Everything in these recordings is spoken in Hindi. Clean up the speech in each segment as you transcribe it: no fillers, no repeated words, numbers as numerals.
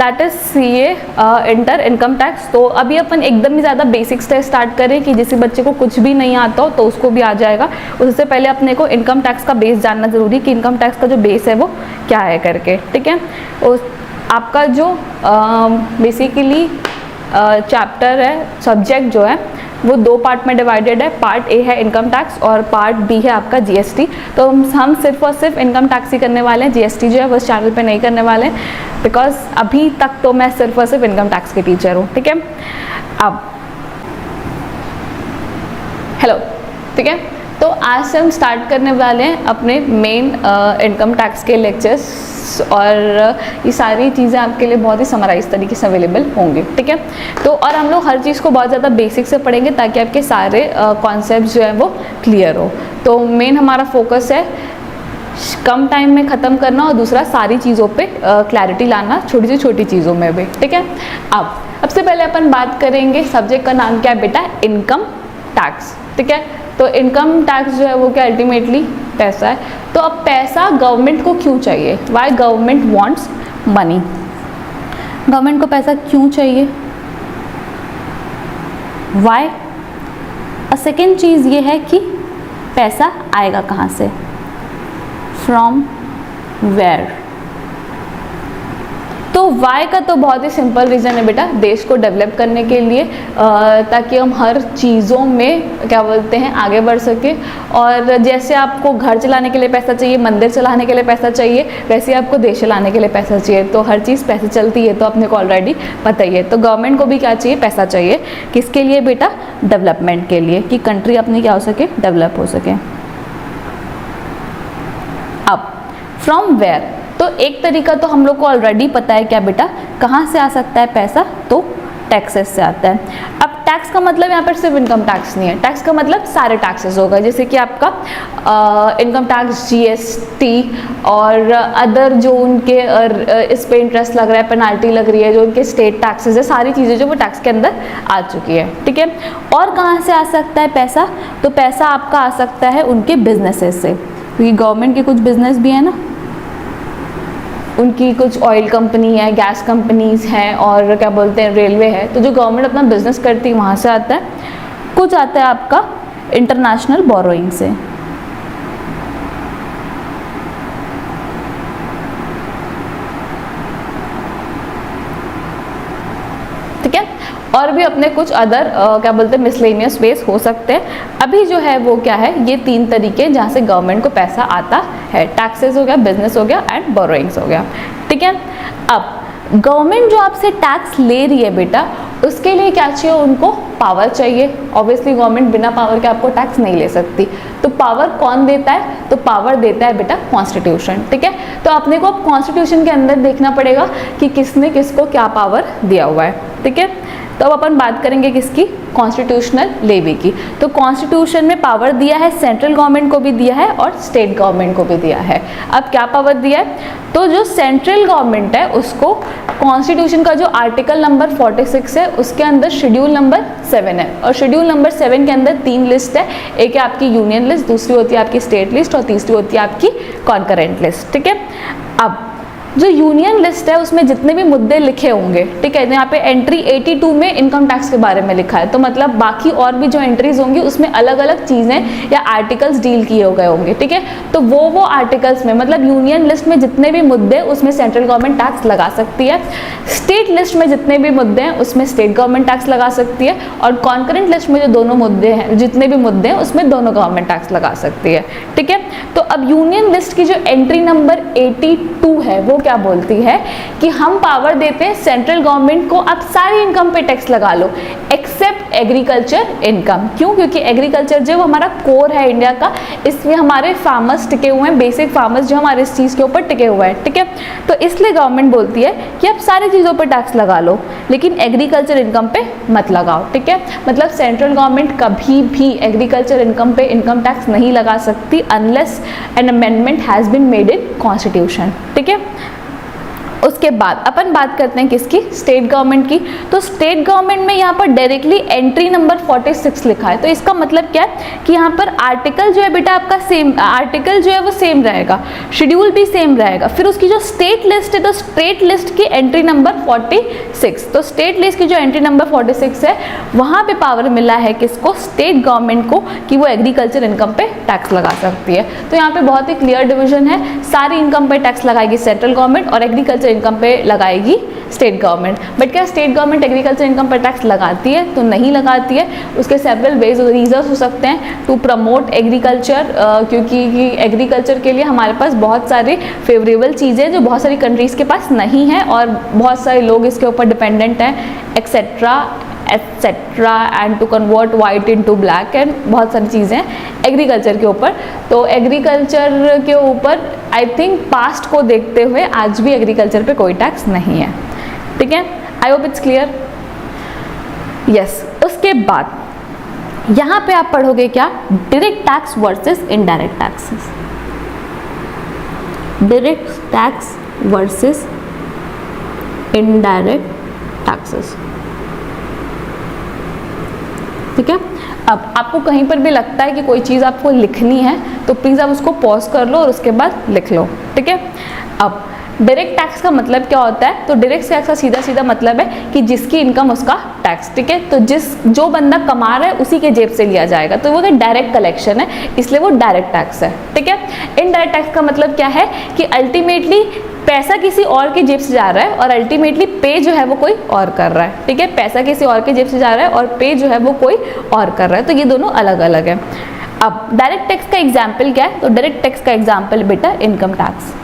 That is CA inter income tax. तो अभी अपन एकदम ही ज़्यादा बेसिक्स से स्टार्ट करें कि जिस बच्चे को कुछ भी नहीं आता हो तो उसको भी आ जाएगा। उससे पहले अपने को इनकम टैक्स का बेस जानना जरूरी कि इनकम टैक्स का जो बेस है वो क्या है करके, ठीक है। उस आपका जो बेसिकली चैप्टर है, सब्जेक्ट जो है वो 2 पार्ट में डिवाइडेड है। पार्ट ए है इनकम टैक्स और पार्ट बी है आपका GST। तो हम सिर्फ और सिर्फ इनकम टैक्स ही करने वाले हैं, GST जो है वो इस चैनल पे नहीं करने वाले हैं, बिकॉज अभी तक तो मैं सिर्फ और सिर्फ इनकम टैक्स की टीचर हूँ, ठीक है। अब हेलो, ठीक है। तो आज से हम स्टार्ट करने वाले हैं अपने मेन इनकम टैक्स के लेक्चर्स, और ये सारी चीज़ें आपके लिए बहुत ही समराइज तरीके से अवेलेबल होंगी, ठीक है। तो और हम लोग हर चीज़ को बहुत ज़्यादा बेसिक से पढ़ेंगे ताकि आपके सारे कॉन्सेप्ट जो है वो क्लियर हो। तो मेन हमारा फोकस है कम टाइम में ख़त्म करना, और दूसरा सारी चीज़ों पे क्लैरिटी लाना, छोटी से छोटी चीज़ों में भी, ठीक है। अब सबसे पहले अपन बात करेंगे, सब्जेक्ट का नाम क्या है बेटा, इनकम टैक्स, ठीक है। तो इनकम टैक्स जो है वो क्या अल्टीमेटली पैसा है। तो अब पैसा गवर्नमेंट को क्यों चाहिए, why government wants money, government को पैसा क्यों चाहिए, वाई। और सेकेंड चीज़ ये है कि पैसा आएगा कहाँ से, फ्रॉम वेयर। तो वाई का तो बहुत ही सिंपल रीज़न है बेटा, देश को डेवलप करने के लिए, ताकि हम हर चीज़ों में क्या बोलते हैं आगे बढ़ सके। और जैसे आपको घर चलाने के लिए पैसा चाहिए, मंदिर चलाने के लिए पैसा चाहिए, वैसे आपको देश चलाने के लिए पैसा चाहिए। तो हर चीज़ पैसे चलती है, तो अपने को ऑलरेडी पता ही है। तो गवर्नमेंट को भी क्या चाहिए, पैसा चाहिए। किसके लिए बेटा, डेवलपमेंट के लिए, कि कंट्री अपनी क्या हो सके, डेवलप हो सके। अब फ्रॉम वेयर, तो एक तरीका तो हम लोग को ऑलरेडी पता है क्या बेटा, कहाँ से आ सकता है पैसा, तो टैक्सेस से आता है। अब टैक्स का मतलब यहाँ पर सिर्फ इनकम टैक्स नहीं है, टैक्स का मतलब सारे टैक्सेस होगा, जैसे कि आपका इनकम टैक्स, GST और अदर जो उनके इस पे इंटरेस्ट लग रहा है, पेनाल्टी लग रही है, जो उनके स्टेट टैक्सेस है, सारी चीज़ें जो वो टैक्स के अंदर आ चुकी है, ठीक है। और कहाँ से आ सकता है पैसा, तो पैसा आपका आ सकता है उनके बिजनेसेस से, क्योंकि गवर्नमेंट के कुछ बिजनेस भी है ना, उनकी कुछ ऑयल कंपनी है, गैस कंपनीज हैं, और क्या बोलते हैं रेलवे है। तो जो गवर्नमेंट अपना बिजनेस करती है वहाँ से आता है। कुछ आता है आपका इंटरनेशनल बोरोइंग से, ठीक है। और भी अपने कुछ अदर क्या बोलते हैं मिसलेनियस वेज हो सकते हैं। अभी जो है वो क्या है, ये 3 तरीके जहाँ से गवर्नमेंट को पैसा आता है, टैक्सेस हो गया, बिजनेस हो गया एंड बोरोइंग्स हो गया, ठीक है। अब गवर्नमेंट जो आपसे टैक्स ले रही है बेटा, उसके लिए क्या चाहिए, उनको पावर चाहिए। ऑब्वियसली गवर्नमेंट बिना पावर के आपको टैक्स नहीं ले सकती। तो पावर कौन देता है, तो पावर देता है बेटा कॉन्स्टिट्यूशन, ठीक है। तो अपने को कॉन्स्टिट्यूशन के अंदर देखना पड़ेगा कि किसने किसको क्या पावर दिया हुआ है, ठीक है। तो अब अपन बात करेंगे किसकी, कॉन्स्टिट्यूशनल लेवी की। तो कॉन्स्टिट्यूशन में पावर दिया है, सेंट्रल गवर्नमेंट को भी दिया है और स्टेट गवर्नमेंट को भी दिया है। अब क्या पावर दिया है, तो जो सेंट्रल गवर्नमेंट है उसको कॉन्स्टिट्यूशन का जो आर्टिकल नंबर 46 है उसके अंदर शेड्यूल नंबर 7 है, और शेड्यूल नंबर 7 के अंदर 3 लिस्ट है। एक है आपकी यूनियन लिस्ट, दूसरी होती है आपकी स्टेट लिस्ट, और तीसरी होती है आपकी कॉन्करेंट लिस्ट, ठीक है। अब जो यूनियन लिस्ट है उसमें जितने भी मुद्दे लिखे होंगे, ठीक है, यहाँ पे एंट्री 82 में इनकम टैक्स के बारे में लिखा है, तो मतलब बाकी और भी जो एंट्रीज होंगी उसमें अलग अलग चीज़ें या आर्टिकल्स डील किए गए होंगे, ठीक है। तो वो आर्टिकल्स में मतलब यूनियन लिस्ट में जितने भी मुद्दे उसमें सेंट्रल गवर्नमेंट टैक्स लगा सकती है, स्टेट लिस्ट में जितने भी मुद्दे हैं उसमें स्टेट गवर्नमेंट टैक्स लगा सकती है, और कॉन्करेंट लिस्ट में जो दोनों मुद्दे हैं, जितने भी मुद्दे हैं उसमें दोनों गवर्नमेंट टैक्स लगा सकती है, ठीक है। तो अब यूनियन लिस्ट की जो एंट्री नंबर 82 है वो क्या बोलती है कि हम पावर देते हैं सेंट्रल गवर्नमेंट को, अब सारी इनकम पे टैक्स लगा लो एक्सेप्ट एग्रीकल्चर इनकम। क्यों, क्योंकि एग्रीकल्चर जो हमारा कोर है इंडिया का, इसमें हमारे फार्मर्स टिके हुए हैं, बेसिक फार्मर्स जो हमारे इस चीज़ के ऊपर टिके हुए हैं, ठीक है। तो इसलिए गवर्नमेंट बोलती है कि आप सारी चीज़ों पर टैक्स लगा लो, लेकिन एग्रीकल्चर इनकम पे मत लगाओ, ठीक है। मतलब सेंट्रल गवर्नमेंट कभी भी एग्रीकल्चर इनकम पे इनकम टैक्स नहीं लगा सकती unless an amendment has been made in constitution, ठीक है। उसके बाद अपन बात करते हैं किसकी, स्टेट गवर्नमेंट की। तो स्टेट गवर्नमेंट में यहाँ पर डायरेक्टली एंट्री नंबर 46 लिखा है। तो इसका मतलब क्या है कि यहाँ पर आर्टिकल जो है बेटा आपका सेम, आर्टिकल जो है वो सेम रहेगा, शेड्यूल भी सेम रहेगा। फिर उसकी जो स्टेट लिस्ट है, तो स्टेट लिस्ट की एंट्री नंबर 46, तो स्टेट लिस्ट की जो एंट्री नंबर 46 है वहाँ पे पावर मिला है किसको, स्टेट गवर्नमेंट को, कि वो एग्रीकल्चर इनकम पे टैक्स लगा सकती है। तो यहाँ पे बहुत ही क्लियर डिवीजन है, सारी इनकम पे टैक्स लगाएगी सेंट्रल गवर्नमेंट और एग्रीकल्चर इनकम पे लगाएगी स्टेट गवर्नमेंट। बट क्या स्टेट गवर्नमेंट एग्रीकल्चर इनकम पर टैक्स लगाती है? तो नहीं लगाती है। उसके सेवरल वेज रीजंस हो सकते हैं टू प्रमोट एग्रीकल्चर, क्योंकि एग्रीकल्चर के लिए हमारे पास बहुत सारी फेवरेबल चीज़ें जो बहुत सारी कंट्रीज़ के पास नहीं है और बहुत सारे लोग इसके ऊपर डिपेंडेंट हैं, etcetera etcetera, and to convert white into black, and बहुत सारी चीज़ें एग्रीकल्चर के ऊपर। तो एग्रीकल्चर के ऊपर आई थिंक पास्ट को देखते हुए आज भी एग्रीकल्चर पे कोई टैक्स नहीं है। ठीक है, I hope it's clear. Yes, उसके बाद यहाँ पे आप पढ़ोगे क्या, direct tax versus indirect taxes, direct tax versus indirect taxes. ठीक है, अब आपको कहीं पर भी लगता है कि कोई चीज़ आपको लिखनी है तो प्लीज़ आप उसको पॉज कर लो और उसके बाद लिख लो। ठीक है, अब डायरेक्ट टैक्स का मतलब क्या होता है? तो डायरेक्ट टैक्स का सीधा सीधा मतलब है कि जिसकी इनकम उसका टैक्स। ठीक है, तो जो बंदा कमा रहा है उसी के जेब से लिया जाएगा, तो वो डायरेक्ट कलेक्शन है, इसलिए वो डायरेक्ट टैक्स है। ठीक है, इनडायरेक्ट टैक्स का मतलब क्या है कि अल्टीमेटली पैसा किसी और के जेब से जा रहा है और अल्टीमेटली पे जो है वो कोई और कर रहा है। ठीक है, पैसा किसी और के जेब से जा रहा है और पे जो है वो कोई और कर रहा है, तो ये दोनों अलग अलग है। अब डायरेक्ट टैक्स का एग्जाम्पल क्या है? तो डायरेक्ट टैक्स का एग्जाम्पल बेटा इनकम टैक्स।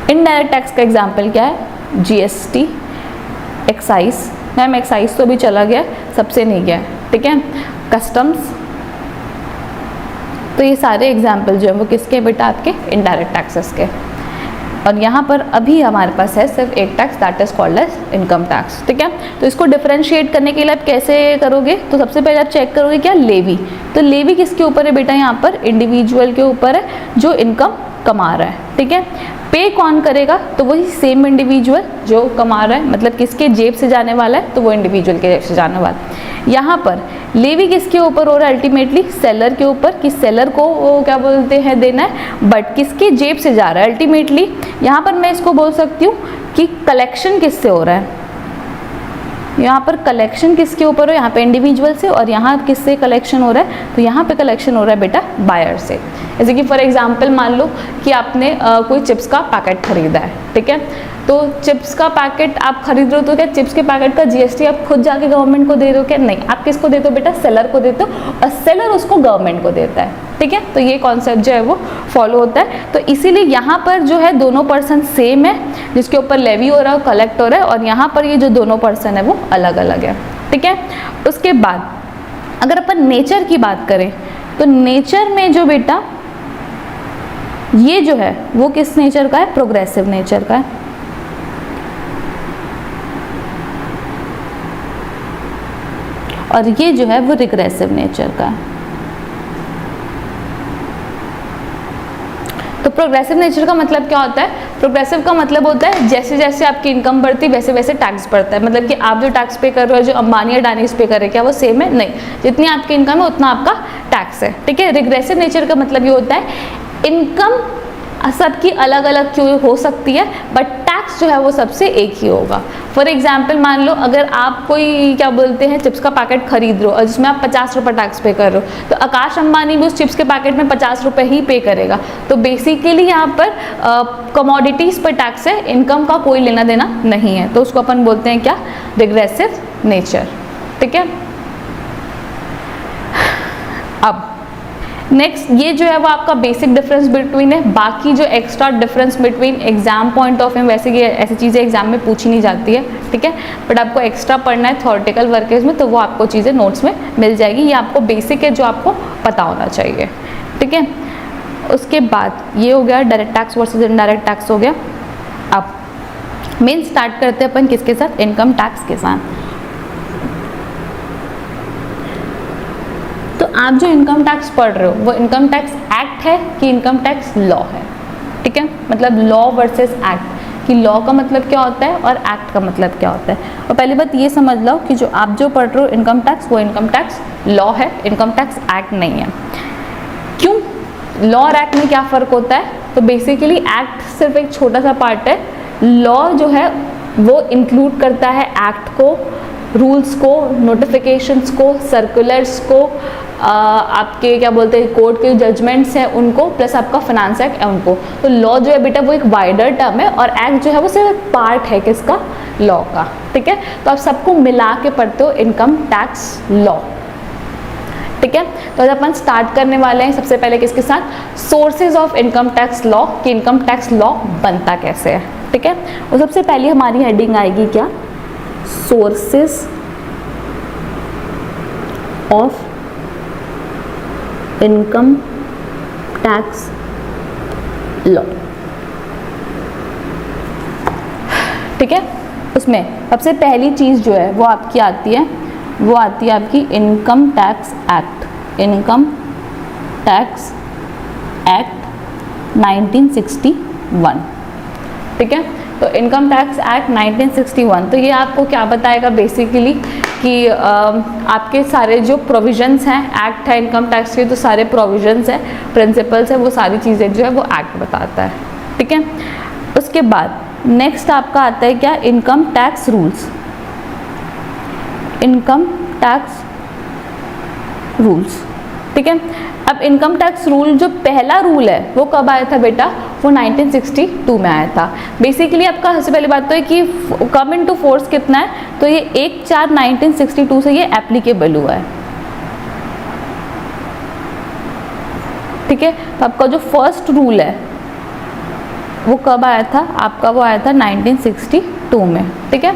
इनडायरेक्ट टैक्स का एग्जाम्पल क्या है? जीएसटी, एक्साइज, मैम एक्साइज तो भी चला गया, सबसे नहीं गया। ठीक है, कस्टम्स, तो ये सारे एग्जाम्पल जो है वो किसके बेटा? आपके इनडायरेक्ट टैक्सेस के। और यहाँ पर अभी हमारे पास है सिर्फ एक tax, that is called as income tax. ठीक है, तो इसको डिफरेंशिएट करने के लिए आप कैसे करोगे? तो सबसे पहले आप चेक करोगे क्या, लेवी। तो लेवी किसके ऊपर है बेटा? यहाँ पर इंडिविजुअल के ऊपर है जो इनकम कमा रहा है। ठीक है, पे कौन करेगा? तो वही सेम इंडिविजुअल जो कमा रहा है, मतलब किसके जेब से जाने वाला है? तो वो इंडिविजुअल के जेब से जाने वाला है। यहाँ पर लेवी किसके ऊपर हो रहा है? अल्टीमेटली सेलर के ऊपर, कि सेलर को वो क्या बोलते हैं देना है, बट किसके जेब से जा रहा है अल्टीमेटली। यहाँ पर मैं इसको बोल सकती हूँ कि कलेक्शन किससे हो रहा है, यहाँ पर कलेक्शन किसके ऊपर हो? यहाँ पे इंडिविजुअल से, और यहाँ किससे कलेक्शन हो रहा है? तो यहाँ पे कलेक्शन हो रहा है बेटा बायर से। जैसे कि फॉर एग्जांपल मान लो कि आपने कोई चिप्स का पैकेट खरीदा है। ठीक है, तो चिप्स का पैकेट आप खरीद रहे हो, तो क्या चिप्स के पैकेट का जीएसटी आप खुद जाके गवर्नमेंट को दे रहे हो क्या? नहीं, आप किसको देते हो बेटा? सेलर को देते हो, और सेलर उसको गवर्नमेंट को देता है। ठीक है, तो ये कॉन्सेप्ट जो है वो फॉलो होता है। तो इसीलिए यहाँ पर जो है दोनों पर्सन सेम है, जिसके ऊपर लेवी हो रहा है, कलेक्ट हो रहा है, और यहाँ पर ये जो दोनों पर्सन है वो अलग अलग है। ठीक है, उसके बाद अगर अपन नेचर की बात करें तो नेचर में जो बेटा ये जो है वो किस नेचर का है? प्रोग्रेसिव नेचर का है। और ये जो है वो रिग्रेसिव नेचर का है। तो प्रोग्रेसिव नेचर का मतलब क्या होता है? प्रोग्रेसिव का मतलब होता है जैसे जैसे आपकी इनकम बढ़ती है वैसे वैसे टैक्स बढ़ता है। मतलब कि आप जो टैक्स पे कर रहे हो, जो अंबानी अडानीज पे कर रहे हैं, क्या वो सेम है? नहीं, जितनी आपकी इनकम है उतना आपका टैक्स है। ठीक है, रिग्रेसिव नेचर का मतलब ये होता है इनकम सबकी अलग अलग क्यों हो सकती है, बट टैक्स जो है वो सबसे एक ही होगा। फॉर एग्जाम्पल मान लो अगर आप कोई क्या बोलते हैं चिप्स का पैकेट खरीद रहे हो और जिसमें आप 50 रुपये टैक्स पे कर रहे हो, तो आकाश अंबानी भी उस चिप्स के पैकेट में 50 रुपये ही पे करेगा। तो बेसिकली यहाँ पर कमोडिटीज़ पर टैक्स है, इनकम का कोई लेना देना नहीं है, तो उसको अपन बोलते हैं क्या? Regressive nature. ठीक है, अब नेक्स्ट ये जो है वो आपका बेसिक डिफरेंस बिटवीन है। बाकी जो extra difference between exam point of view, वैसे कि ऐसी चीज़ें एग्जाम में पूछी नहीं जाती है। ठीक है, बट आपको एक्स्ट्रा पढ़ना है थ्योरेटिकल वर्केज में, तो वो आपको चीज़ें नोट्स में मिल जाएगी। ये आपको बेसिक है जो आपको पता होना चाहिए। ठीक है, उसके बाद ये हो गया direct tax versus indirect tax हो गया। अब मेन स्टार्ट करते हैं अपन किसके साथ? इनकम टैक्स के साथ। तो आप जो इनकम टैक्स पढ़ रहे हो वो इनकम टैक्स एक्ट है कि इनकम टैक्स लॉ है? ठीक है, मतलब लॉ वर्सेस एक्ट, कि लॉ का मतलब क्या होता है और एक्ट का मतलब क्या होता है। और पहली बात ये समझ लो कि जो आप जो पढ़ रहे हो इनकम टैक्स, वो इनकम टैक्स लॉ है, इनकम टैक्स एक्ट नहीं है। क्यों? लॉ और एक्ट में क्या फ़र्क होता है? तो बेसिकली एक्ट सिर्फ एक छोटा सा पार्ट है, लॉ जो है वो इंक्लूड करता है एक्ट को, रूल्स को, नोटिफिकेशंस को, सर्कुलर्स को, आपके क्या बोलते हैं कोर्ट के जजमेंट्स हैं उनको, प्लस आपका फाइनेंस एक्ट है उनको। तो लॉ जो है बेटा वो एक वाइडर टर्म है और एक्ट जो है वो सिर्फ पार्ट है किसका? लॉ का। ठीक है, तो आप सबको मिला के पढ़ते हो इनकम टैक्स लॉ। ठीक है, तो आज अपन स्टार्ट करने वाले हैं सबसे पहले किसके साथ? Sources of income tax law, कि इनकम टैक्स लॉ बनता कैसे है। ठीक है, और सबसे पहले हमारी हेडिंग आएगी क्या? Sources of income tax law. ठीक है, उसमें सबसे पहली चीज़ जो है वो आपकी आती है, वो आती है आपकी income tax act, income tax act 1961। ठीक है, तो इनकम टैक्स एक्ट 1961, तो ये आपको क्या बताएगा बेसिकली कि आपके सारे जो प्रोविजंस हैं, एक्ट है इनकम टैक्स के, तो सारे प्रोविजंस हैं, प्रिंसिपल्स है, वो सारी चीज़ें जो है वो एक्ट बताता है। ठीक है, उसके बाद नेक्स्ट आपका आता है क्या? Income tax rules, income tax rules. ठीक है, अब इनकम टैक्स रूल जो पहला रूल है वो कब आया था बेटा? वो 1962 में आया था। बेसिकली आपका सबसे पहली बात तो है कि कम इनटू फोर्स कितना है, तो ये 1/4/1962 से ये एप्लीकेबल हुआ है। ठीक है, तो आपका जो फर्स्ट रूल है वो कब आया था? आपका वो आया था 1962 में। ठीक है,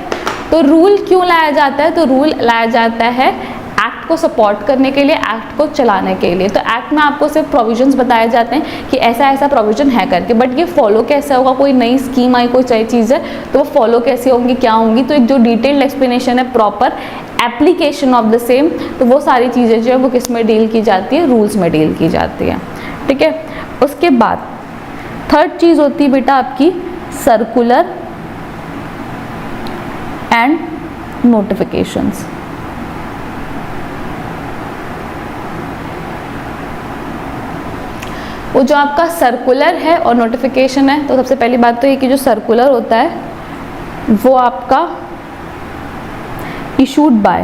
तो रूल क्यों लाया जाता है? तो रूल लाया जाता है एक्ट को सपोर्ट करने के लिए, एक्ट को चलाने के लिए। तो एक्ट में आपको सिर्फ प्रोविजंस बताए जाते हैं कि ऐसा ऐसा प्रोविजन है करके, बट ये फॉलो कैसे होगा? कोई नई स्कीम आई, कोई नई चीज़ है तो वो फॉलो कैसे होंगी, क्या होंगी? तो एक जो डिटेल्ड एक्सप्लेनेशन है, proper application of the same, तो वो सारी चीज़ें जो है वो किस में डील की जाती है? रूल्स में डील की जाती है। ठीक है, उसके बाद थर्ड चीज़ होती है बेटा आपकी सर्कुलर एंड नोटिफिकेशंस। वो जो आपका सर्कुलर है और नोटिफिकेशन है, तो सबसे पहली बात तो ये कि जो सर्कुलर होता है वो आपका इशूड बाय,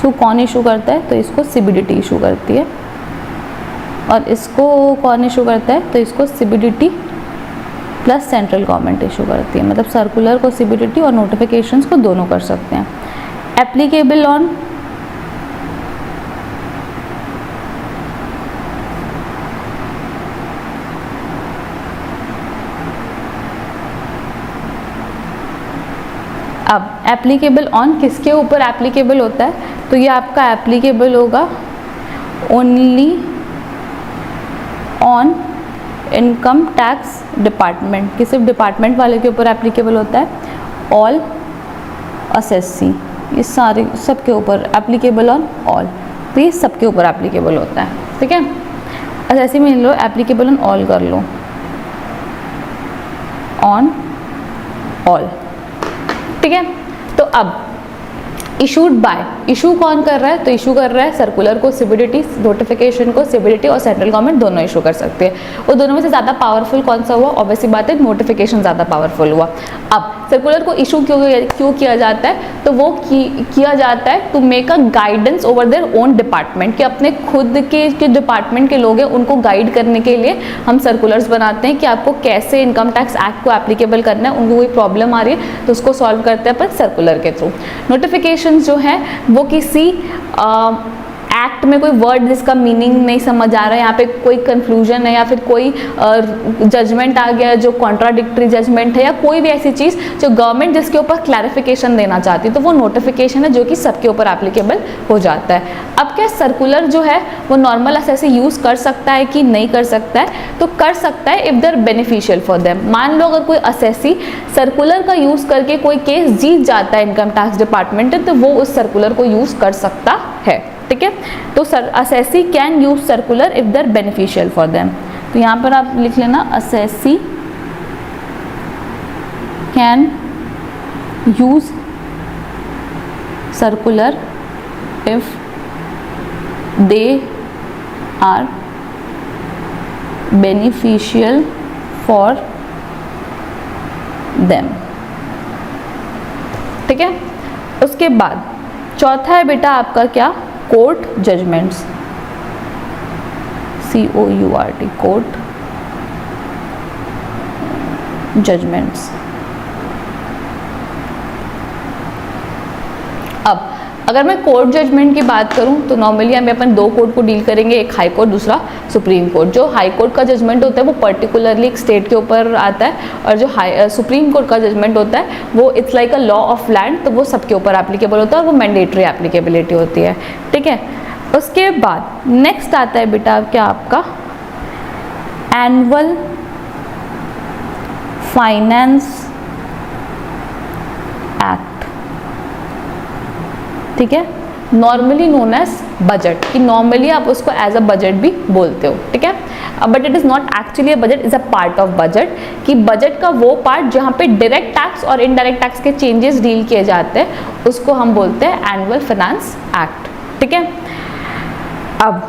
तो कौन इशू करता है? तो इसको सीबीडीटी इशू करती है, और इसको कौन इशू करता है? तो इसको CBDT plus central government issue करती है। मतलब सर्कुलर को सीबीडीटी और नोटिफिकेशंस को दोनों कर सकते हैं। एप्लीकेबल ऑन अब एप्लीकेबल ऑन किसके ऊपर एप्लीकेबल होता है? तो ये आपका एप्लीकेबल होगा only on income tax department, कि सिर्फ डिपार्टमेंट वाले के ऊपर एप्लीकेबल होता है। ऑल असेसी, ये सारे सबके ऊपर एप्लीकेबल ऑन ऑल, तो ये सबके ऊपर एप्लीकेबल होता है। ठीक है, असेसी में लो एप्लीकेबल ऑन ऑल कर लो, ऑन ऑल। ठीक है, तो अब इशूड बाय, इशू कौन कर रहा है? तो इशू कर रहा है सर्कुलर को सीबीडीटी, नोटिफिकेशन को सीबीडीटी और सेंट्रल गवर्नमेंट दोनों इशू कर सकते हैं। वो दोनों में से ज़्यादा पावरफुल कौन सा हुआ? ऑब्वियसली बात है नोटिफिकेशन ज़्यादा पावरफुल हुआ। अब सर्कुलर को इशू क्यों किया जाता है? तो वो किया जाता है to make a guidance over their own department, कि अपने खुद के डिपार्टमेंट के लोग हैं उनको गाइड करने के लिए हम सर्कुलर्स बनाते हैं कि आपको कैसे इनकम टैक्स एक्ट को एप्लीकेबल करना है। उनको कोई प्रॉब्लम आ रही है तो उसको सॉल्व करते हैं अपन सर्कुलर के थ्रू। नोटिफिकेशन जो है वो किसी एक्ट में कोई वर्ड जिसका मीनिंग नहीं समझ आ रहा है, यहाँ पे कोई कंफ्यूजन है या फिर कोई जजमेंट आ गया जो कॉन्ट्राडिक्टरी जजमेंट है, या कोई भी ऐसी चीज़ जो गवर्नमेंट जिसके ऊपर क्लैरिफिकेशन देना चाहती है, तो वो नोटिफिकेशन है जो कि सबके ऊपर एप्लीकेबल हो जाता है। अब क्या सर्कुलर जो है वो नॉर्मल असेसी यूज़ कर सकता है कि नहीं कर सकता है? तो कर सकता है if they're beneficial for them. मान लो अगर कोई असेसी सर्कुलर का यूज़ करके कोई केस जीत जाता है इनकम टैक्स डिपार्टमेंट, तो वो उस सर्कुलर को यूज़ कर सकता है। ठीक है, तो assessee can use circular if they're beneficial for them. तो यहाँ पर आप लिख लेना assessee can use circular if they are beneficial for them. ठीक है, उसके बाद चौथा है बेटा आपका क्या, court judgments, COURT, court judgments. अब अगर मैं कोर्ट जजमेंट की बात करूं तो नॉर्मली हमें अपन दो कोर्ट को डील करेंगे, एक हाई कोर्ट दूसरा सुप्रीम कोर्ट। जो हाई कोर्ट का जजमेंट होता है वो पर्टिकुलरली एक स्टेट के ऊपर आता है, और जो सुप्रीम कोर्ट का जजमेंट होता है वो it's like a law of land, तो वो सबके ऊपर एप्लीकेबल होता है और वो मैंडेटरी एप्लीकेबिलिटी होती है। ठीक है, उसके बाद नेक्स्ट आता है बेटा क्या आपका एनुअल फाइनेंस एक्ट। ठीक है, नॉर्मली नोन एज बजट, कि नॉर्मली आप उसको एज अ बजट भी बोलते हो। ठीक है, but it is not actually a budget, is a part of budget, कि बजट का वो पार्ट जहाँ पे डायरेक्ट टैक्स और इनडायरेक्ट टैक्स के चेंजेस डील किए जाते हैं उसको हम बोलते हैं एनुअल फाइनेंस एक्ट। ठीक है, अब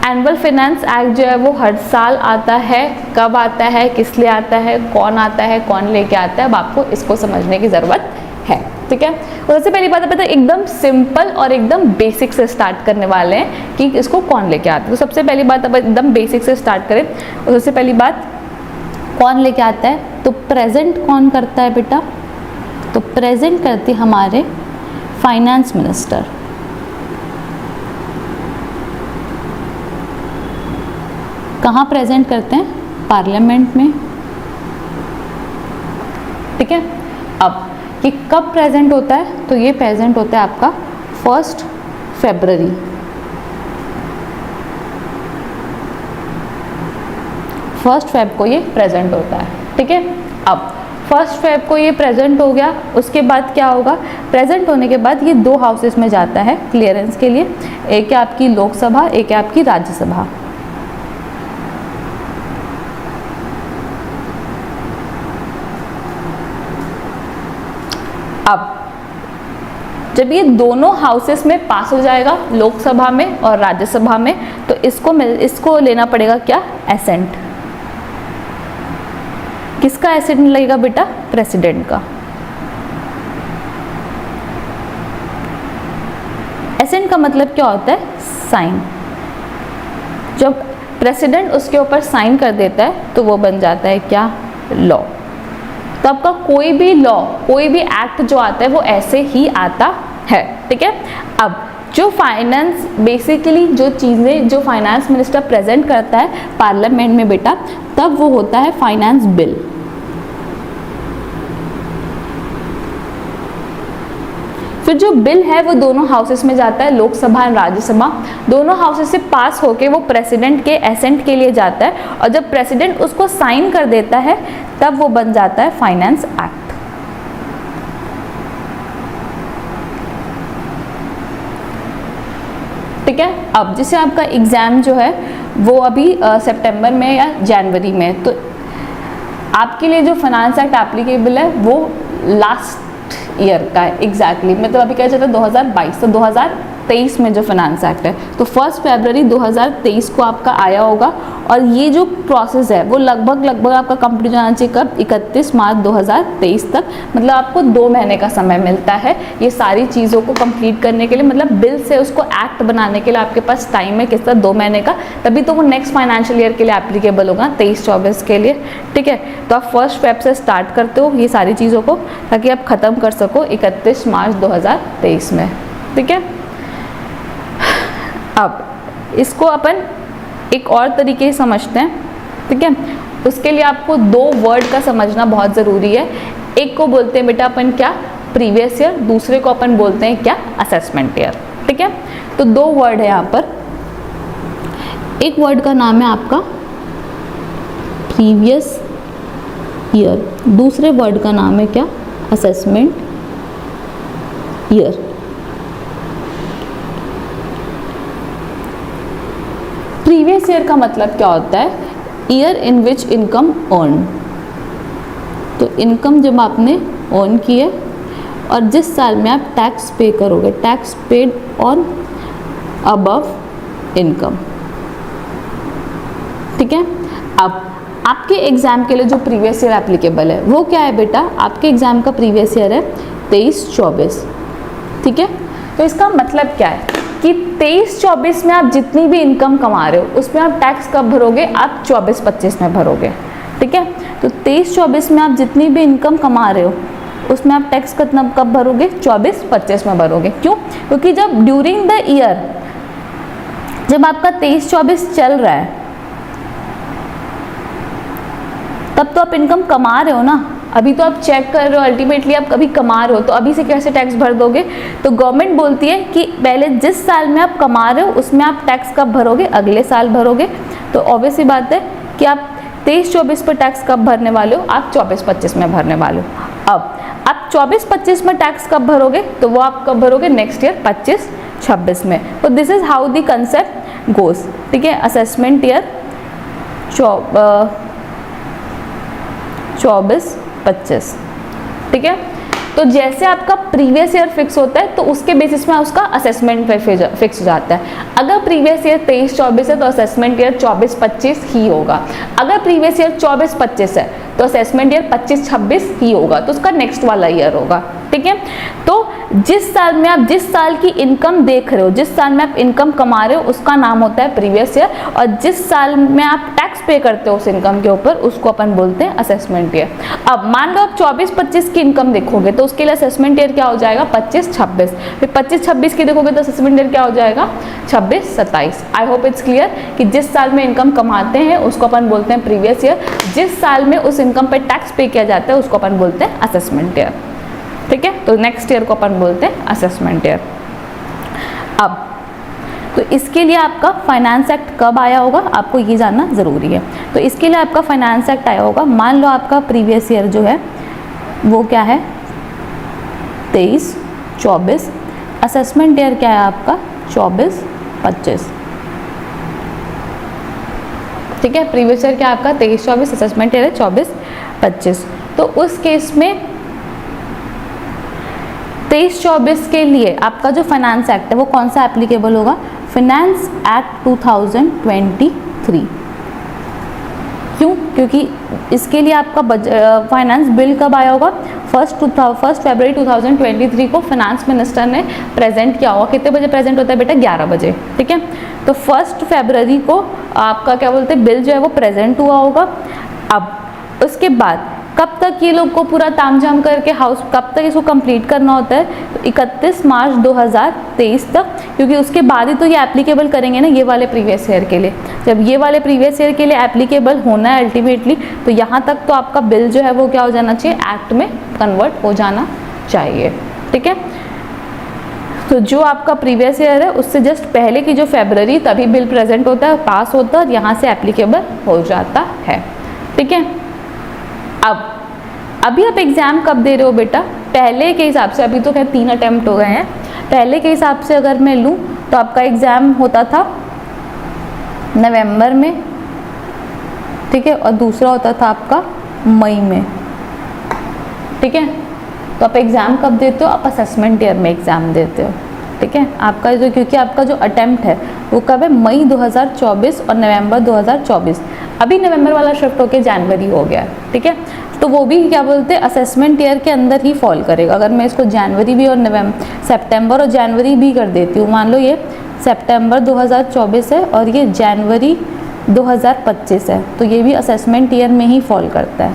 एनुअल फाइनेंस एक्ट जो है वो हर साल आता है। कब आता है, किस लिए आता है, कौन आता है, कौन लेके आता है, अब आपको इसको समझने की ज़रूरत है। ठीक है, तो सबसे पहली बात है एकदम सिंपल और एकदम बेसिक से स्टार्ट करने वाले हैं कि इसको कौन लेके आता है। तो सबसे पहली बात अब एकदम बेसिक से स्टार्ट करें, तो सबसे पहली बात कौन लेके आता है, तो प्रेजेंट कौन करता है बेटा, तो प्रेजेंट करती हमारे फाइनेंस मिनिस्टर। कहाँ प्रेजेंट करते हैं, पार्लियामेंट में। ठीक है, अब ये कब प्रेजेंट होता है, तो ये प्रेजेंट होता है आपका 1 फरवरी। फर्स्ट फेब को ये प्रेजेंट होता है। ठीक है, अब 1 फेब को ये प्रेजेंट हो गया, उसके बाद क्या होगा, प्रेजेंट होने के बाद ये 2 हाउसेस में जाता है क्लियरेंस के लिए, एक है आपकी लोकसभा, एक है आपकी राज्यसभा। अब जब ये दोनों हाउसेस में पास हो जाएगा, लोकसभा में और राज्यसभा में, तो इसको लेना पड़ेगा क्या, एसेंट। किसका एसेंट लगेगा बेटा, प्रेसिडेंट का। एसेंट का मतलब क्या होता है, साइन। जब प्रेसिडेंट उसके ऊपर साइन कर देता है तो वो बन जाता है क्या, लॉ। तो आपका कोई भी लॉ, कोई भी एक्ट जो आता है वो ऐसे ही आता है। ठीक है, अब जो फाइनेंस बेसिकली जो चीज़ें जो फाइनेंस मिनिस्टर प्रेजेंट करता है पार्लियामेंट में बेटा, तब वो होता है फाइनेंस बिल। फिर जो बिल है वो दोनों हाउसेस में जाता है, लोकसभा और राज्यसभा। दोनों हाउसेस से पास होके वो प्रेसिडेंट के एसेंट के लिए जाता है, और जब प्रेसिडेंट उसको साइन कर देता है तब वो बन जाता है फाइनेंस एक्ट। ठीक है, अब जैसे आपका एग्जाम जो है वो अभी सितंबर में या जनवरी में, तो आपके लिए जो फाइनेंस एक्ट एप्लीकेबल है वो लास्ट ईयर का है एग्जैक्टली, मतलब अभी क्या चलता है 2022, तो 2023 में जो फाइनेंस एक्ट है तो 1 फरवरी 2023 को आपका आया होगा। और ये जो प्रोसेस है वो लगभग आपका कंप्लीट होना चाहिए कब, 31 मार्च 2023 तक। मतलब आपको 2 महीने का समय मिलता है ये सारी चीज़ों को कंप्लीट करने के लिए, मतलब बिल से उसको एक्ट बनाने के लिए आपके पास टाइम है कितना, 2 महीने का, तभी तो वो नेक्स्ट फाइनेंशियल ईयर के लिए एप्लीकेबल होगा 23-24 के लिए। ठीक है, तो आप 1 फेब से स्टार्ट करते हो ये सारी चीज़ों को, ताकि आप ख़त्म कर सको 31 मार्च 2023 में। ठीक है, अब इसको अपन एक और तरीके से समझते हैं। ठीक है, उसके लिए आपको 2 वर्ड का समझना बहुत ज़रूरी है। एक को बोलते हैं बेटा अपन क्या, प्रीवियस ईयर, दूसरे को अपन बोलते हैं क्या, असेसमेंट ईयर। ठीक है, तो 2 वर्ड है यहाँ पर। एक वर्ड का नाम है आपका प्रीवियस ईयर, दूसरे वर्ड का नाम है क्या, असेसमेंट ईयर। प्रीवियस ईयर का मतलब क्या होता है, year in which income earn, तो इनकम जब आपने अर्न की है और जिस साल में आप टैक्स पे करोगे, tax paid on above income, ठीक है। अब आपके एग्जाम के लिए जो प्रीवियस ईयर एप्लीकेबल है वो क्या है बेटा, आपके एग्जाम का प्रीवियस ईयर है 23-24, ठीक है। तो इसका मतलब क्या है कि 23-24 में आप जितनी भी इनकम कमा रहे हो उसमें आप टैक्स कब भरोगे, आप 24-25 में भरोगे, ठीक है। तो 23-24 में आप जितनी भी इनकम कमा रहे हो उसमें आप टैक्स कितना कब भरोगे, 24-25 में भरोगे। क्यों? क्योंकि जब ड्यूरिंग द ईयर, जब आपका 23-24 चल रहा है तब तो आप इनकम कमा रहे हो ना, अभी तो आप चेक कर रहे हो, अल्टीमेटली आप कभी कमा रहे हो, तो अभी से कैसे टैक्स भर दोगे। तो गवर्नमेंट बोलती है कि पहले जिस साल में आप कमा रहे हो उसमें आप टैक्स कब भरोगे, अगले साल भरोगे। तो ऑब्वियस सी बात है कि आप 23-24 पर टैक्स कब भरने वाले हो, आप 24-25 में भरने वाले हो। अब आप 24-25 में टैक्स कब भरोगे, तो वो आप कब भरोगे, नेक्स्ट ईयर 25-26 में। तो this is how the concept goes, ठीक है। असेसमेंट ईयर 24-25, ठीक है। तो जैसे आपका प्रीवियस ईयर फिक्स होता है तो उसके बेसिस में उसका असेसमेंट फिक्स हो जाता है। अगर प्रीवियस ईयर 23-24 है तो असेसमेंट ईयर 24-25 ही होगा। अगर प्रीवियस ईयर 24-25 है तो असेसमेंट ईयर 25-26 ही होगा, तो उसका नेक्स्ट वाला ईयर होगा, ठीक है। तो जिस साल में आप जिस साल की इनकम देख रहे हो, जिस साल में आप इनकम कमा रहे हो उसका नाम होता है प्रीवियस ईयर, और जिस साल में आप टैक्स पे करते हो उस इनकम के ऊपर उसको अपन बोलते हैं असेसमेंट ईयर। अब मान लो आप 24-25 की इनकम देखोगे तो उसके लिए असेसमेंट ईयर क्या हो जाएगा, 25-26। फिर 25-26 की देखोगे तो असेसमेंट ईयर क्या हो जाएगा, 26-27। आई होप इट्स क्लियर कि जिस साल में इनकम कमाते हैं उसको अपन बोलते हैं प्रीवियस ईयर, जिस साल में उस इनकम पे टैक्स पे किया जाता है उसको अपन बोलते हैं असेसमेंट ईयर, ठीक है। तो नेक्स्ट ईयर को अपन बोलते हैं असेसमेंट ईयर। अब तो इसके लिए आपका फाइनेंस एक्ट कब आया होगा आपको ये जानना ज़रूरी है। तो इसके लिए आपका फाइनेंस एक्ट आया होगा, मान लो आपका प्रीवियस ईयर जो है वो क्या है 23-24, असेसमेंट ईयर क्या है आपका 24-25, ठीक है। प्रीवियस ईयर क्या आपका 23-24, असेसमेंट ईयर है 24-25। तो उस केस में 23-24 के लिए आपका जो फाइनेंस एक्ट है वो कौन सा एप्लीकेबल होगा, फाइनेंस एक्ट 2023। क्यों? क्योंकि इसके लिए आपका फाइनेंस बिल कब आया होगा, 1 फरवरी 2023 को फाइनेंस मिनिस्टर ने प्रेजेंट किया होगा। कितने बजे प्रेजेंट होता है बेटा, 11 बजे, ठीक है। तो 1 फरवरी को आपका क्या बोलते हैं बिल जो है वो प्रेजेंट हुआ होगा। अब उसके बाद कब तक ये लोग को पूरा तामझाम करके हाउस कब तक इसको कंप्लीट करना होता है, तो 31 मार्च 2023 तक, क्योंकि उसके बाद ही तो ये एप्लीकेबल करेंगे ना ये वाले प्रीवियस ईयर के लिए। जब ये वाले प्रीवियस ईयर के लिए एप्लीकेबल होना है अल्टीमेटली, तो यहाँ तक तो आपका बिल जो है वो क्या हो जाना चाहिए, एक्ट में कन्वर्ट हो जाना चाहिए, ठीक है। तो जो आपका प्रीवियस ईयर है उससे जस्ट पहले की जो फरवरी, तभी बिल प्रेजेंट होता है, पास होता है और यहाँ से एप्लीकेबल हो जाता है, ठीक है। अब अभी आप एग्ज़ाम कब दे रहे हो बेटा, पहले के हिसाब से, अभी तो खैर 3 अटेम्प्ट हो गए हैं, पहले के हिसाब से अगर मैं लूँ तो आपका एग्ज़ाम होता था नवंबर में, ठीक है, और दूसरा होता था आपका मई में, ठीक है। तो आप एग्ज़ाम कब देते हो, आप असेसमेंट ईयर में एग्ज़ाम देते हो, ठीक है। आपका जो, क्योंकि आपका जो अटेम्प्ट है वो कब है, मई 2024 और नवंबर 2024। अभी नवंबर वाला शिफ्ट होके जनवरी हो गया, ठीक है। तो वो भी क्या बोलते हैं असेसमेंट ईयर के अंदर ही फॉल करेगा। अगर मैं इसको जनवरी भी और सितंबर और जनवरी भी कर देती हूँ, मान लो ये सितंबर 2024 है और ये जनवरी 2025 है, तो ये भी असेसमेंट ईयर में ही फॉल करता है,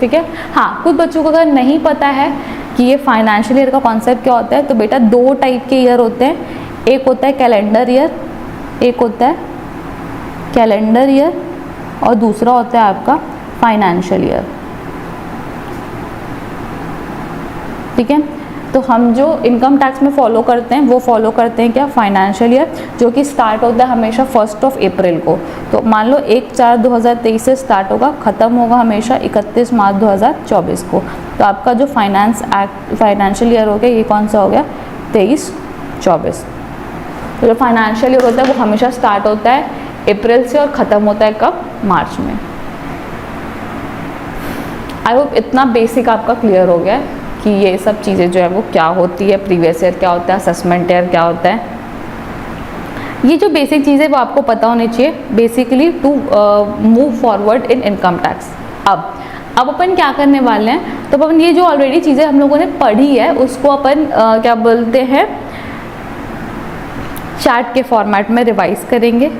ठीक है। हाँ, कुछ बच्चों को अगर नहीं पता है कि ये फाइनेंशियल ईयर का कॉन्सेप्ट क्या होता है, तो बेटा 2 टाइप के ईयर होते हैं, एक होता है कैलेंडर ईयर, एक होता है कैलेंडर ईयर और दूसरा होता है आपका फाइनेंशियल ईयर, ठीक है। तो हम जो इनकम टैक्स में फॉलो करते हैं वो फॉलो करते हैं क्या, फाइनेंशियल ईयर, जो कि स्टार्ट होता है हमेशा 1 अप्रैल को। तो मान लो 1/4/2023 से स्टार्ट होगा, ख़त्म होगा हमेशा 31 मार्च 2024 को। तो आपका जो फाइनेंशियल ईयर हो गया ये कौन सा हो गया, 23-24। तो जो फाइनेंशियल ईयर होता है वो हमेशा स्टार्ट होता है अप्रैल से और ख़त्म होता है कब, मार्च में। आई होप इतना बेसिक आपका क्लियर हो गया है कि ये सब चीज़ें जो है वो क्या होती है, प्रीवियस ईयर क्या होता है, असेसमेंट ईयर क्या होता है। ये जो बेसिक चीज़ें वो आपको पता होनी चाहिए basically to move forward in income tax. अब अपन क्या करने वाले हैं, तो अपन ये जो ऑलरेडी चीज़ें हम लोगों ने पढ़ी है उसको अपन क्या बोलते हैं, चार्ट के फॉर्मेट में रिवाइज करेंगे,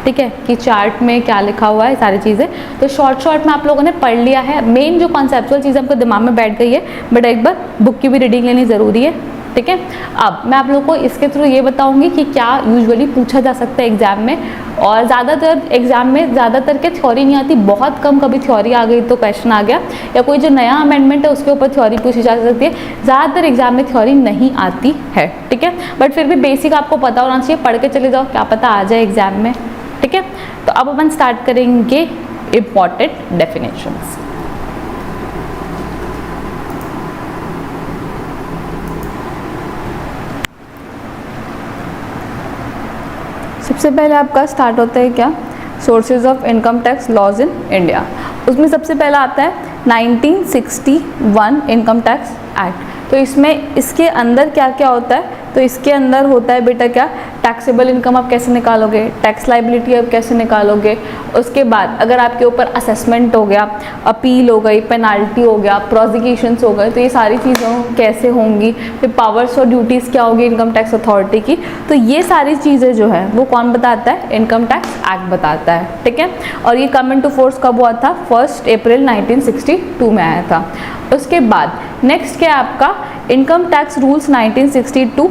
ठीक है, कि चार्ट में क्या लिखा हुआ है सारी चीज़ें। तो शॉर्ट में आप लोगों ने पढ़ लिया है, मेन जो कॉन्सेप्चुअल चीज़ आपको दिमाग में बैठ गई है, बट एक बार बुक की भी रीडिंग लेनी ज़रूरी है, ठीक है। अब मैं आप लोगों को इसके थ्रू ये बताऊंगी कि क्या यूजुअली पूछा जा सकता है एग्जाम में, और ज़्यादातर एग्जाम में ज़्यादातर के थ्योरी नहीं आती, बहुत कम कभी थ्योरी आ गई तो क्वेश्चन आ गया, या कोई जो नया अमेंडमेंट है उसके ऊपर थ्योरी पूछी जा सकती है। ज़्यादातर एग्जाम में थ्योरी नहीं आती है, ठीक है, बट फिर भी बेसिक आपको पता होना चाहिए, पढ़ के चले जाओ, क्या पता आ जाए एग्जाम में, ठीक है। तो अब अपन स्टार्ट करेंगे इम्पॉर्टेंट डेफिनेशंस। सबसे पहले आपका स्टार्ट होता है क्या, sources of income tax laws in India. उसमें सबसे पहला आता है 1961 इनकम टैक्स एक्ट। तो इसमें इसके अंदर क्या क्या होता है, तो इसके अंदर होता है बेटा क्या, टैक्सेबल इनकम आप कैसे निकालोगे, टैक्स लाइबिलिटी आप कैसे निकालोगे, उसके बाद अगर आपके ऊपर असेसमेंट हो गया, अपील हो गई, पेनाल्टी हो गया, प्रोसिक्यूशंस हो गए, तो ये सारी चीज़ें कैसे होंगी, फिर पावर्स और ड्यूटीज़ क्या होगी इनकम टैक्स अथॉरिटी की। तो ये सारी चीज़ें जो है वो कौन बताता है, इनकम टैक्स एक्ट बताता है, ठीक है। और ये कम इनटू फोर्स कब हुआ था, 1 अप्रैल 1962 में आया था। उसके बाद नेक्स्ट क्या आपका, income tax rules 1962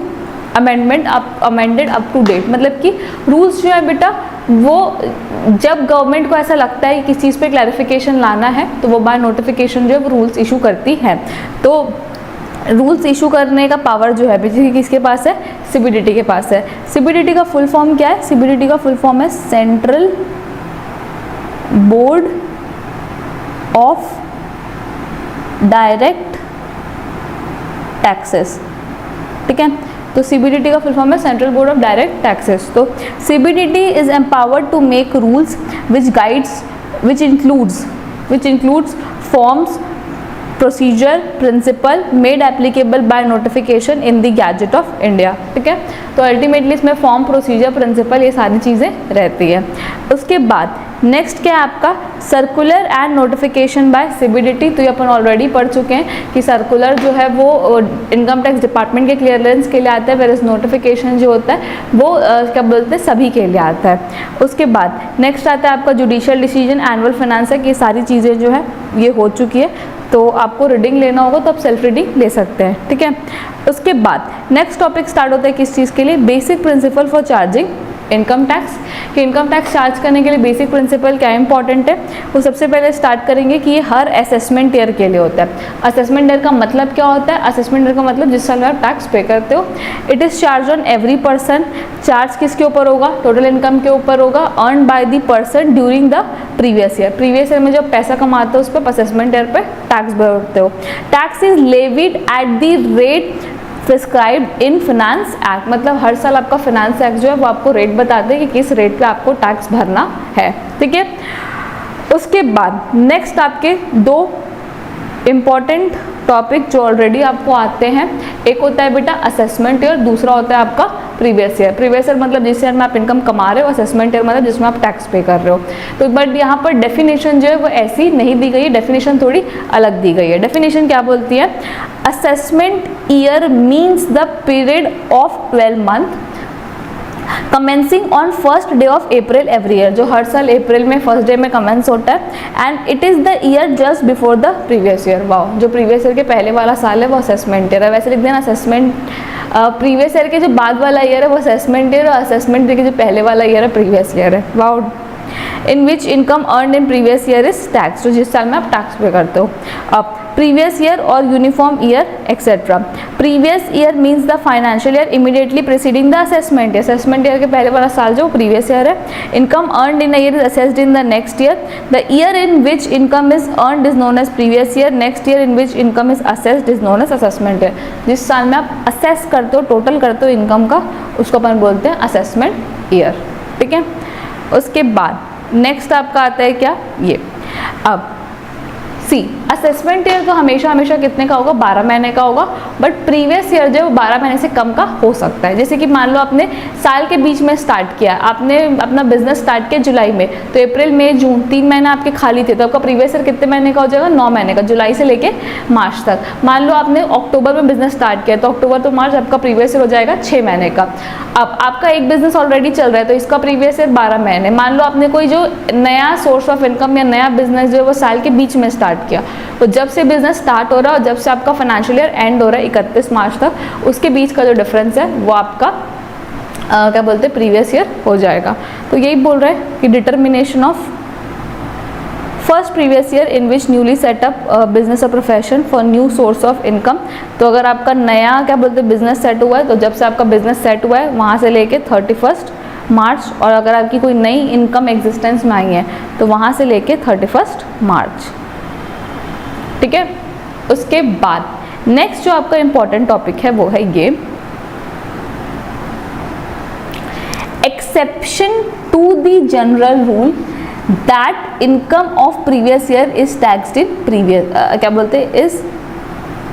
amendment amended up to date. मतलब कि रूल्स जो है बेटा वो जब गवर्नमेंट को ऐसा लगता है कि किस चीज़ पे क्लैरिफिकेशन लाना है तो वो बाय नोटिफिकेशन जो है वो रूल्स इशू करती है। तो रूल्स इशू करने का पावर जो है बेसिकली किसके पास है, सीबीडीटी के पास है। सीबीडीटी का फुल फॉर्म क्या है, सीबीडीटी का फुल फॉर्म है central board of direct taxes, ठीक है। तो सीबीडीटी का फुल फॉर्म है central board of direct taxes. तो CBDT is empowered to make rules which guides which includes forms procedure principle made applicable by notification in the gazette of India, ठीक है। तो अल्टीमेटली इसमें फॉर्म प्रोसीजर प्रिंसिपल ये सारी चीज़ें रहती है। उसके बाद नेक्स्ट क्या है आपका, circular and notification by CBDT. तो ये अपन ऑलरेडी पढ़ चुके हैं कि सर्कुलर जो है वो इनकम टैक्स डिपार्टमेंट के क्लियरेंस के लिए आता है, वेयर नोटिफिकेशन जो होता है वो क्या बोलते हैं सभी के लिए आता है। उसके बाद नेक्स्ट आता है आपका जुडिशियल डिसीजन, एनुअल फाइनेंस है, कि ये सारी चीज़ें जो है ये हो चुकी है। तो आपको रीडिंग लेना होगा तो आप सेल्फ रीडिंग ले सकते हैं, ठीक है। उसके बाद नेक्स्ट टॉपिक स्टार्ट होता है किस चीज़ के लिए, basic principle for charging income tax. कि इनकम टैक्स चार्ज करने के लिए बेसिक प्रिंसिपल क्या इंपॉर्टेंट है, वो सबसे पहले स्टार्ट करेंगे कि ये हर असेसमेंट ईयर के लिए होता है। असेसमेंट ईयर का मतलब क्या होता है, असेसमेंट ईयर का मतलब जिस साल आप टैक्स पे करते हो। It is charge on every person, charge किसके ऊपर होगा, टोटल इनकम के ऊपर होगा, earn by the person during the previous year. Previous year में जब पैसा कमाते हो उस पर असेसमेंट ईयर पे टैक्स भरते हो। Tax is levied at the rate prescribed in finance act. मतलब हर साल आपका फाइनेंस एक्ट जो है वो आपको रेट बताते हैं कि किस रेट पे आपको टैक्स भरना है, ठीक है। उसके बाद नेक्स्ट आपके दो इम्पॉर्टेंट टॉपिक जो ऑलरेडी आपको आते हैं, एक होता है बेटा असेसमेंट ईयर, दूसरा होता है आपका प्रीवियस ईयर। प्रीवियस ईयर मतलब जिस ईयर में आप इनकम कमा रहे हो, असेसमेंट ईयर मतलब जिसमें आप टैक्स पे कर रहे हो। तो बट यहाँ पर डेफिनेशन जो है वो ऐसी नहीं दी गई है, डेफिनेशन थोड़ी अलग दी गई है। डेफिनेशन क्या बोलती है, assessment year means the period of 12 month commencing on first day of April every year, जो हर साल अप्रैल में फर्स्ट डे में कमेंस होता है। And it is the year just before the previous year. Wow, जो प्रीवियस ईयर के पहले वाला साल है वो असेसमेंट ईयर है। वैसे लिख देना असेसमेंट, प्रीवियस ईयर के जो बाद वाला ईयर है वो असेसमेंट ईयर, और असेसमेंट ईयर के जो पहले वाला ईयर है प्रीवियस ईयर है। Wow, in which income earn in previous year is tax, तो जिस साल में आप टैक्स पे करते हो। अब प्रीवियस ईयर और uniform year etcetera. Previous year means the financial year immediately preceding the assessment. Assessment year के पहले वाला साल जो प्रीवियस ईयर है। Income earned in a year is assessed in the next year. The year in which income is earned is known as previous year. Next year in which income is assessed is known as assessment year. जिस साल में आप असेस करते हो, टोटल करते हो इनकम का, उसको अपन बोलते हैं असेसमेंट ईयर, ठीक है। उसके बाद नेक्स्ट आपका आता है क्या, ये अब सी असेसमेंट ईयर तो हमेशा हमेशा कितने का होगा, 12 महीने का होगा, बट प्रीवियस ईयर जो है 12 महीने से कम का हो सकता है। जैसे कि मान लो आपने साल के बीच में स्टार्ट किया, आपने अपना बिजनेस स्टार्ट किया जुलाई में, तो अप्रैल मई जून 3 महीने आपके खाली थे, तो आपका प्रीवियस ईयर कितने महीने का हो जाएगा, 9 महीने का, जुलाई से लेके मार्च तक। मान लो आपने अक्टूबर में बिजनेस स्टार्ट किया, तो अक्टूबर तो मार्च आपका प्रीवियस ईयर हो जाएगा 6 महीने का। अब आपका एक बिजनेस ऑलरेडी चल रहा है, तो इसका प्रीवियस ईयर 12 महीने। मान लो आपने कोई जो नया सोर्स ऑफ इनकम या नया बिजनेस जो है वो साल के बीच में स्टार्ट किया, तो जब से बिजनेस स्टार्ट हो रहा है और जब से आपका फाइनेंशियल ईयर एंड हो रहा है 31 मार्च तक, उसके बीच का जो डिफरेंस है वो आपका क्या बोलते हैं, प्रीवियस ईयर हो जाएगा। तो यही बोल रहा है कि determination of first previous year in which newly set up business और profession for new source of income. तो अगर आपका नया क्या बोलते हैं बिजनेस सेट हुआ है, तो जब से आपका बिजनेस सेट हुआ है वहाँ से लेके 31 मार्च, और अगर आपकी कोई नई इनकम एग्जिस्टेंस में आई है तो वहाँ से लेके 31 मार्च, ठीक है। उसके बाद नेक्स्ट जो आपका इंपॉर्टेंट टॉपिक है वो है ये exception to the general rule that income of previous year is taxed in previous क्या बोलते हैं इज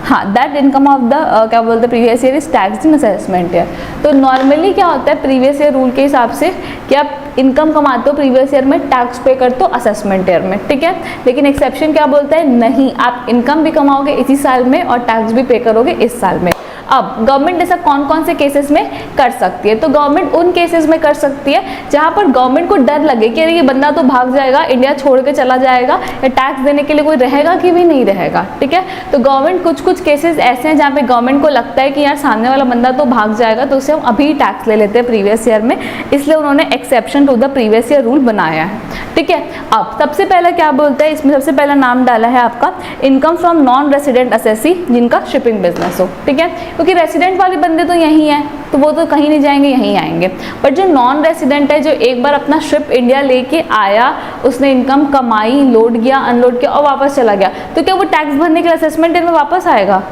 हाँ दैट इनकम ऑफ द क्या बोलते हैं previous year is taxed in assessment year. तो नॉर्मली क्या होता है प्रीवियस ईयर रूल के हिसाब से कि आप इनकम कमाते हो प्रीवियस ईयर में, टैक्स पे करते हो असेसमेंट ईयर में, ठीक है। लेकिन एक्सेप्शन क्या बोलता है, नहीं, आप इनकम भी कमाओगे इसी साल में और टैक्स भी पे करोगे इस साल में। अब गवर्नमेंट ऐसा कौन कौन से केसेस में कर सकती है, तो गवर्नमेंट उन केसेस में कर सकती है जहां पर गवर्नमेंट को डर लगे कि अरे ये बंदा तो भाग जाएगा, इंडिया छोड़ के चला जाएगा, या टैक्स देने के लिए कोई रहेगा कि भी नहीं रहेगा, ठीक है। तो गवर्नमेंट कुछ केसेस ऐसे हैं जहाँ पे गवर्नमेंट को लगता है कि यार सामने वाला बंदा तो भाग जाएगा, तो उससे हम अभी टैक्स ले लेते हैं प्रीवियस ईयर में, इसलिए उन्होंने exception to the previous year rule बनाया है, ठीक है। अब सबसे पहला क्या बोलता है, इसमें सबसे पहला नाम डाला है आपका income from non resident assessee जिनका शिपिंग बिजनेस हो, ठीक है, क्योंकि रेसिडेंट वाले बंदे तो यहीं हैं तो वो तो कहीं नहीं जाएंगे, यहीं आएंगे। बट जो नॉन रेसिडेंट है, जो एक बार अपना शिप इंडिया लेके आया, उसने इनकम कमाई, लोड किया, अनलोड किया और वापस चला गया, तो क्या वो टैक्स भरने के लिए असेसमेंट ईयर में वापस आएगा?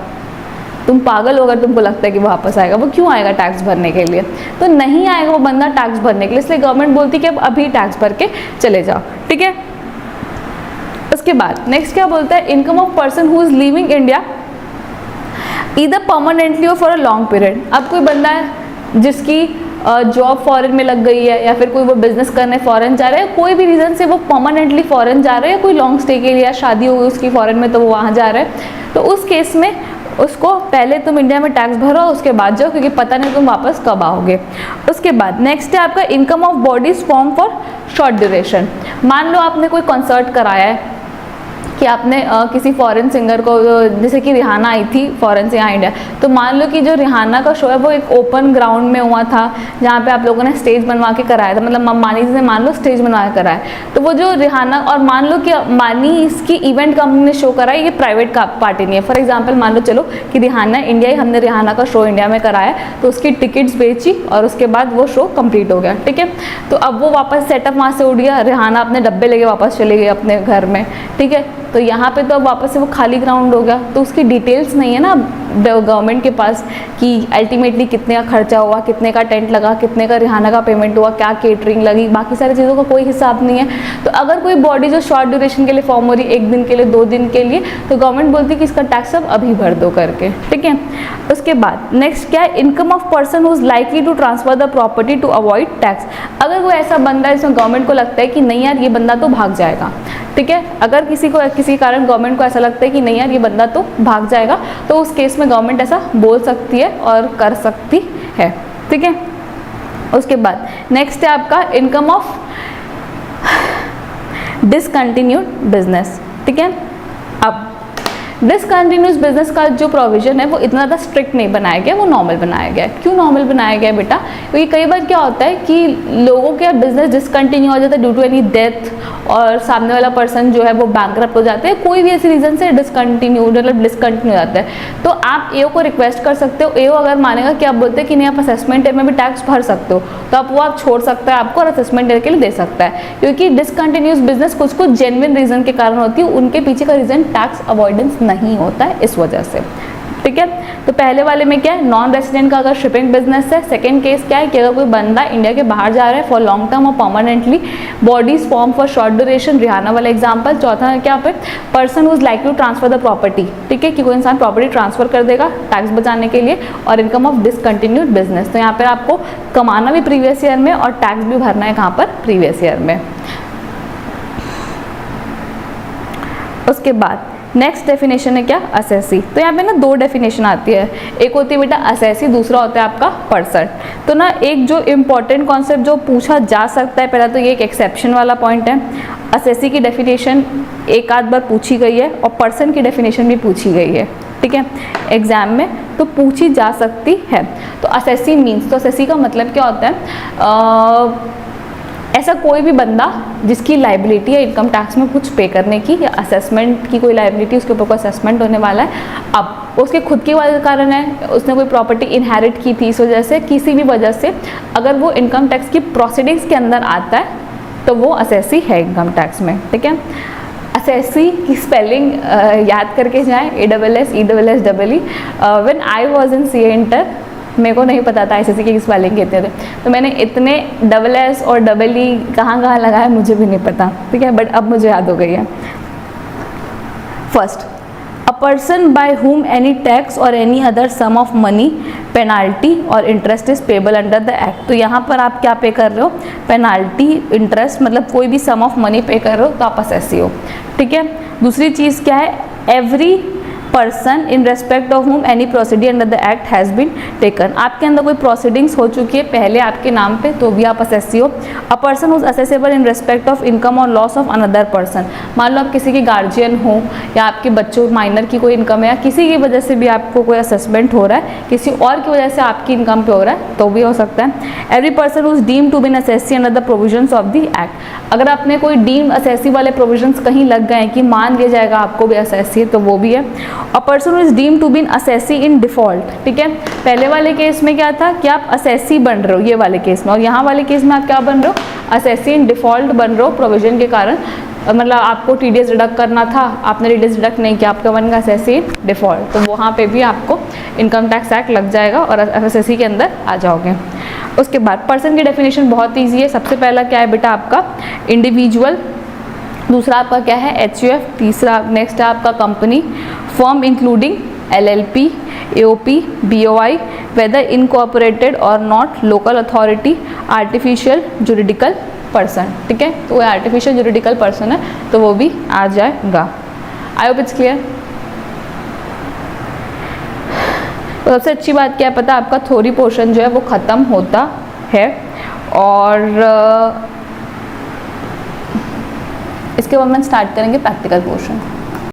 तुम पागल हो अगर तुमको लगता है कि वो वापस आएगा। वो क्यों आएगा टैक्स भरने के लिए? तो नहीं आएगा वो बंदा टैक्स भरने के लिए, इसलिए गवर्नमेंट बोलती है कि अब अभी टैक्स भर के चले जाओ, ठीक है। उसके बाद नेक्स्ट क्या बोलता है, income of person who is living India either permanently और फॉर अ लॉन्ग पीरियड। अब कोई बंदा है जिसकी जॉब फॉरेन में लग गई है, या फिर कोई वो बिजनेस करने फॉरेन जा रहा है, कोई भी रीज़न से वो परमानेंटली फॉरेन जा रहा है, कोई लॉन्ग स्टे के लिए, या शादी हो गई उसकी फॉरेन में तो वो वहाँ जा रहा है, तो उस केस में उसको पहले तुम इंडिया में टैक्स भरो, उसके बाद जाओ, क्योंकि पता नहीं तुम वापस कब आओगे। उसके बाद नेक्स्ट है आपका income of bodies form for short duration. मान लो आपने कोई कॉन्सर्ट कराया है कि आपने किसी फॉरेन सिंगर को, जैसे कि रिहाना आई थी फॉरेन से यहाँ इंडिया, तो मान लो कि जो रिहाना का शो है वो एक ओपन ग्राउंड में हुआ था, जहाँ पे आप लोगों ने स्टेज बनवा के कराया था, मतलब मानी जी ने मान लो स्टेज बनवा के कराया, तो वो जो रिहाना, और मान लो कि मानी इसकी इवेंट कंपनी ने शो कराया, ये प्राइवेट का पार्टी नहीं है। फॉर एग्जाम्पल मान लो चलो कि रिहाना इंडिया, हमने रिहाना का शो इंडिया में कराया, तो उसकी टिकट्स बेची और उसके बाद वो शो कंप्लीट हो गया, ठीक है। तो अब वो वापस सेटअप वहाँ से उड़ गया, रिहाना अपने डब्बे लेके वापस चले गए अपने घर में, ठीक है। तो यहाँ पे तो अब वापस से वो खाली ग्राउंड हो गया, तो उसकी डिटेल्स नहीं है ना गवर्नमेंट के पास कि अल्टीमेटली कितने का खर्चा हुआ, कितने का टेंट लगा, कितने का रिहाना का पेमेंट हुआ, क्या केटरिंग लगी, बाकी सारी चीज़ों का कोई हिसाब नहीं है। तो अगर कोई बॉडी जो शॉर्ट ड्यूरेशन के लिए फॉर्म हो रही है, 1 दिन के लिए, 2 दिन के लिए, तो गवर्नमेंट बोलती है कि इसका टैक्स अब अभी भर दो करके, ठीक है। उसके बाद नेक्स्ट क्या है, income of person who is likely to transfer the property to avoid tax. अगर कोई ऐसा बंदा है जिसमें गवर्नमेंट को लगता है कि नहीं यार ये बंदा तो भाग जाएगा, ठीक है, अगर किसी कारण गवर्नमेंट को ऐसा लगता है कि नहीं यार ये बंदा तो भाग जाएगा, तो उस केस में गवर्नमेंट ऐसा बोल सकती है और कर सकती है, ठीक है। उसके बाद नेक्स्ट है आपका इनकम ऑफ डिसकंटिन्यूड बिजनेस, ठीक है। अब डिसकंटिन्यूस बिजनेस का जो प्रोविजन है वो इतना ज़्यादा स्ट्रिक्ट नहीं बनाया गया, वो नॉर्मल बनाया गया है। क्यों नॉर्मल बनाया गया है बेटा? क्योंकि कई बार क्या होता है कि लोगों के बिजनेस डिसकंटिन्यू हो जाता है ड्यू टू एनी डेथ, और सामने वाला पर्सन जो है वो बैंकरप्ट हो जाते हैं, कोई भी ऐसी रीज़न से डिसकंटिन्यू हो जाता है। तो आप एओ को रिक्वेस्ट कर सकते हो, एओ अगर मानेगा कि आप बोलते हैं कि नहीं आप असेसमेंट ईयर में भी टैक्स भर सकते हो, तो आप छोड़ सकता है आपको और असेसमेंट ईयर के लिए दे सकता है, क्योंकि डिसकंटिन्यूस बिजनेस कुछ जेन्युइन रीज़न के कारण होती है, उनके पीछे का रीज़न टैक्स अवॉइडेंस नहीं होता है, इस वजह से, ठीक है। तो पहले वाले में क्या है, नॉन रेसिडेंट का अगर शिपिंग बिजनेस है। सेकंड केस क्या है कि अगर कोई बंदा इंडिया के बाहर जा रहा है फॉर लॉन्ग टर्म और permanently, bodies form for short duration, Rihanna वाला एग्जांपल। चौथा है क्या पे, person who's like to transfer the property, ठीक है, कि कोई इंसान प्रॉपर्टी ट्रांसफर कर देगा टैक्स बचाने के लिए, और इनकम ऑफ डिसकंटिन्यूड बिजनेस। तो यहाँ पर आपको कमाना भी प्रीवियस ईयर में और टैक्स भी भरना है कहाँ पर, प्रीवियस ईयर में। उसके बाद नेक्स्ट डेफिनेशन है क्या, असेसी। तो यहाँ पे ना दो डेफिनेशन आती है, एक होती है बेटा असेसी, दूसरा होता है आपका पर्सन। तो ना एक जो इम्पॉर्टेंट कॉन्सेप्ट जो पूछा जा सकता है, पहला तो ये एक एक्सेप्शन वाला पॉइंट है, असेसी की डेफिनेशन एक आध बार पूछी गई है और पर्सन की डेफिनेशन भी पूछी गई है, ठीक है, एग्जाम में तो पूछी जा सकती है। तो असेसी मीन्स, तो असेसी का मतलब क्या होता है, ऐसा कोई भी बंदा जिसकी लाइबिलिटी है इनकम टैक्स में कुछ पे करने की, या असेसमेंट की कोई लाइबिलिटी, उसके ऊपर कोई असेसमेंट होने वाला है, अब उसके खुद के कारण है, उसने कोई प्रॉपर्टी इनहेरिट की थी, इस वजह से किसी भी वजह से अगर वो इनकम टैक्स की प्रोसीडिंग्स के अंदर आता है तो वो असेसी है इनकम टैक्स में, ठीक है। असेसी की स्पेलिंग याद करके जाएँ, ASSESSEE। When I was in CA inter, मेरे को नहीं पता था एसएससी की किस स्पेलिंग कहते थे, तो मैंने इतने SS और EE कहाँ लगाया मुझे भी नहीं पता, ठीक है, बट अब मुझे याद हो गई है। First, a person by whom any tax और any other sum of money, penalty और interest is payable under the act. तो यहाँ पर आप क्या पे कर रहे हो, पेनाल्टी, इंटरेस्ट, मतलब कोई भी सम ऑफ मनी पे कर रहे हो तो आप असेसी हो, ठीक है। दूसरी चीज़ क्या है, every person in respect of whom any proceeding under the act has been taken. आपके अंदर कोई प्रोसीडिंग्स हो चुकी है पहले आपके नाम पे तो भी आप असेसी हो। A person who's assessable in respect of income और लॉस ऑफ अनदर पर्सन। मान लो आप किसी के गार्जियन हो या आपके बच्चों माइनर की कोई इनकम है या किसी की वजह से भी आपको कोई असेसमेंट हो रहा है, किसी और की वजह से आपकी इनकम पे हो रहा है तो भी हो सकता है। Every person who's deemed to be an assessee under the provisions of the act. अगर आपने कोई डीम्ड असेसी वाले प्रोविजंस कहीं लग गए कि मान लिया जाएगा आपको भी असेसी, तो वो भी है। A person is deemed to be assessee in default, ठीक है। पहले वाले केस में क्या था कि आप असेसी बन रहे हो ये वाले केस में, और यहाँ वाले केस में आप क्या बन रहे हो, असेसी इन डिफॉल्ट बन रहे हो प्रोविजन के कारण। मतलब आपको TDS डिडक्ट करना था, आपने TDS डिडक्ट नहीं किया, आपका बन गया असेसी इन डिफॉल्ट, तो वहाँ पे भी आपको इनकम टैक्स एक्ट लग जाएगा और असेसी के अंदर आ जाओगे। उसके बाद पर्सन की डेफिनेशन बहुत ईजी है। सबसे पहला क्या है बेटा आपका इंडिविजुअल, दूसरा आपका क्या है HUF, तीसरा नेक्स्ट है आपका company, firm including LLP, AOP, BOI, whether incorporated और not, local authority, artificial juridical person, ठीक है। तो वो आर्टिफिशियल जुरिडिकल पर्सन है तो वो भी आ जाएगा। I hope it's clear. तो सबसे अच्छी बात क्या है पता, आपका थ्योरी पोर्शन जो है वो ख़त्म होता है और इसके बाद हम स्टार्ट करेंगे प्रैक्टिकल पोर्शन।